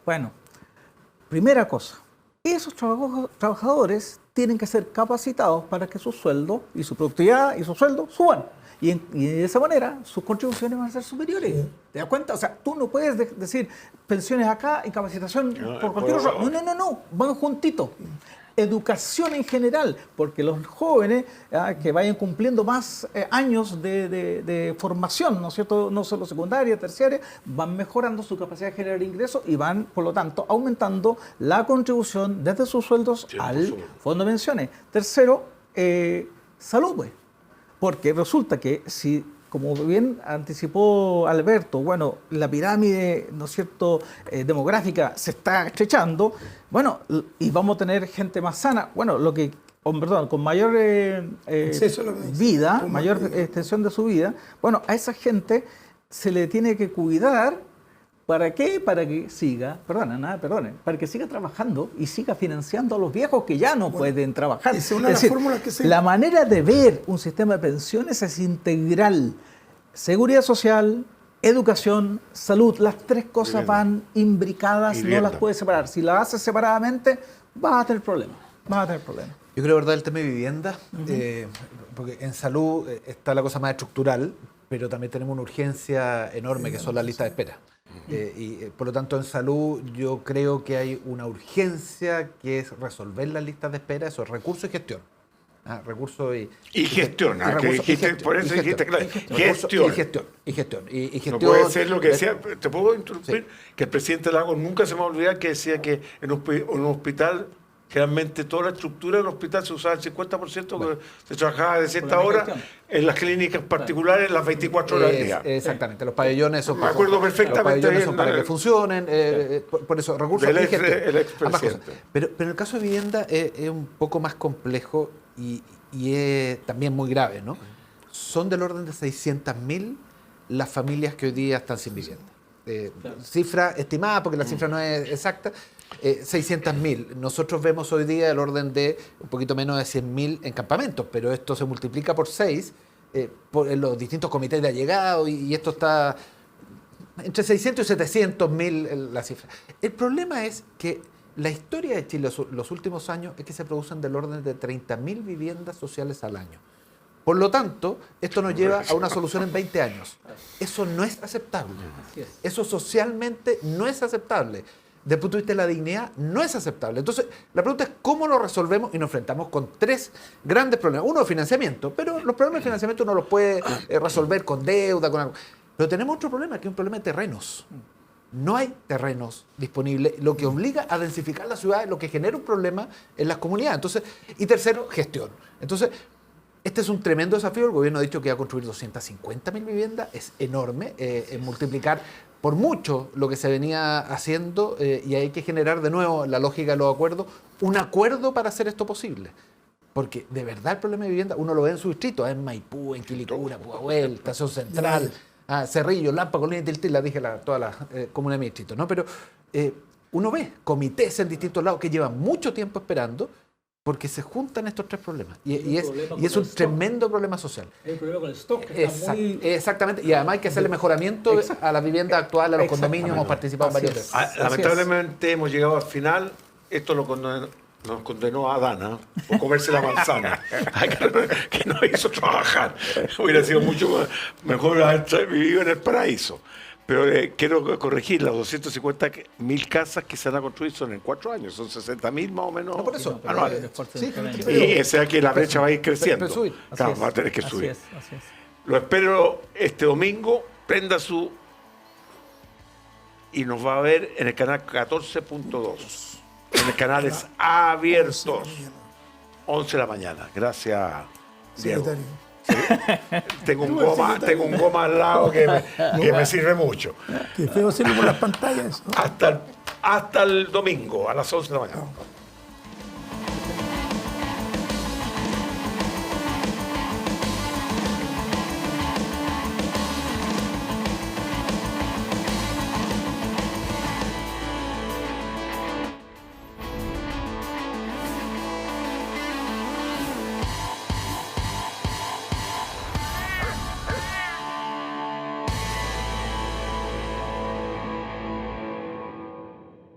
Bueno, primera cosa, esos trabajadores tienen que ser capacitados para que su sueldo y su productividad y su sueldo suban. Y de esa manera sus contribuciones van a ser superiores. ¿Te das cuenta? O sea, tú no puedes decir pensiones acá y capacitación por cualquier otro. No, van juntitos. Educación en general, porque los jóvenes que vayan cumpliendo más años de formación, ¿no es cierto? No solo secundaria, terciaria, van mejorando su capacidad de generar ingresos y van, por lo tanto, aumentando la contribución desde sus sueldos al fondo de pensiones. Tercero, salud, pues. Porque resulta que si, como bien anticipó Alberto, bueno, la pirámide, ¿no es cierto?, demográfica se está estrechando, bueno, y vamos a tener gente más sana, bueno, con mayor vida, mayor extensión de su vida, bueno, a esa gente se le tiene que cuidar. ¿Para qué? Para que siga, para que siga trabajando y siga financiando a los viejos que ya no pueden trabajar. Es una de las fórmulas que la manera de ver un sistema de pensiones es integral. Seguridad social, educación, salud, las tres cosas van imbricadas, no las puedes separar. Si las haces separadamente, vas a tener problemas. Yo creo, ¿verdad?, el tema de vivienda, porque en salud está la cosa más estructural, pero también tenemos una urgencia enorme que son las listas de espera. Por lo tanto, en salud yo creo que hay una urgencia que es resolver las listas de espera, eso es recursos y gestión. Gestión. Por eso dijiste, claro, gestión. No puede ser lo que decía, ¿te puedo interrumpir? Sí. Que el presidente Lagos nunca se me va a olvidar que decía que en un hospital, generalmente toda la estructura del hospital se usaba el 50%, que se trabajaba de cierta hora, en las clínicas particulares las 24 horas al día. Exactamente, los pabellones son, me acuerdo perfectamente, los pabellones son para que funcionen, por eso, recursos y gestión. El expresidente. Pero en el caso de vivienda es un poco más complejo y es también muy grave, ¿no? Son del orden de 600.000 las familias que hoy día están sin vivienda. Cifra estimada, porque la cifra no es exacta, 600.000. Nosotros vemos hoy día el orden de un poquito menos de 100.000 en campamentos, pero esto se multiplica por 6 por los distintos comités de allegado y esto está entre 600 y 700.000 la cifra. El problema es que la historia de Chile los últimos años es que se producen del orden de 30.000 viviendas sociales al año. Por lo tanto, esto nos lleva a una solución en 20 años. Eso no es aceptable. Eso socialmente no es aceptable. Desde el punto de vista de la dignidad, no es aceptable. Entonces, la pregunta es cómo lo resolvemos y nos enfrentamos con 3 grandes problemas. Uno, financiamiento, pero los problemas de financiamiento uno los puede resolver con deuda, con algo. Pero tenemos otro problema, que es un problema de terrenos. No hay terrenos disponibles, lo que obliga a densificar la ciudad, lo que genera un problema en las comunidades. Entonces, y tercero, gestión. Entonces, este es un tremendo desafío. El gobierno ha dicho que va a construir 250.000 viviendas. Es enorme, es multiplicar por mucho lo que se venía haciendo y hay que generar de nuevo la lógica de los acuerdos, un acuerdo para hacer esto posible. Porque de verdad el problema de vivienda uno lo ve en su distrito, en Maipú, en Quilicura, Pudahuel, Estación Central, Cerrillo, Lampa, Colina y Tiltil, la dije todas las comunas de mi distrito, ¿no? Pero uno ve comités en distintos lados que llevan mucho tiempo esperando porque se juntan estos 3 problemas. Y es un tremendo problema social. El problema con el stock está muy... Exactamente. Y además hay que hacerle mejoramiento a las viviendas actuales, a los condominios. Hemos participado en varios de esos. Lamentablemente hemos llegado al final. Esto nos condenó a Adán por comerse la manzana, que nos hizo trabajar. Hubiera sido mucho mejor haber vivido en el paraíso. Pero quiero corregir, las 250.000 casas que se van a construir son en 4 años, son 60.000 más o menos No, por eso. anuales. Sí, Y o sea que la brecha va a ir creciendo. Pero subir. Claro, va a tener que subir. Así es. Lo espero este domingo, prenda su... Y nos va a ver en el canal 14.2. En el canales abiertos. 11 de la mañana. Gracias, Diego. Secretario. Tengo un goma al lado que me sirve mucho. Qué feo hacerlo por las pantallas, ¿no? Hasta el domingo a las 11 de la mañana.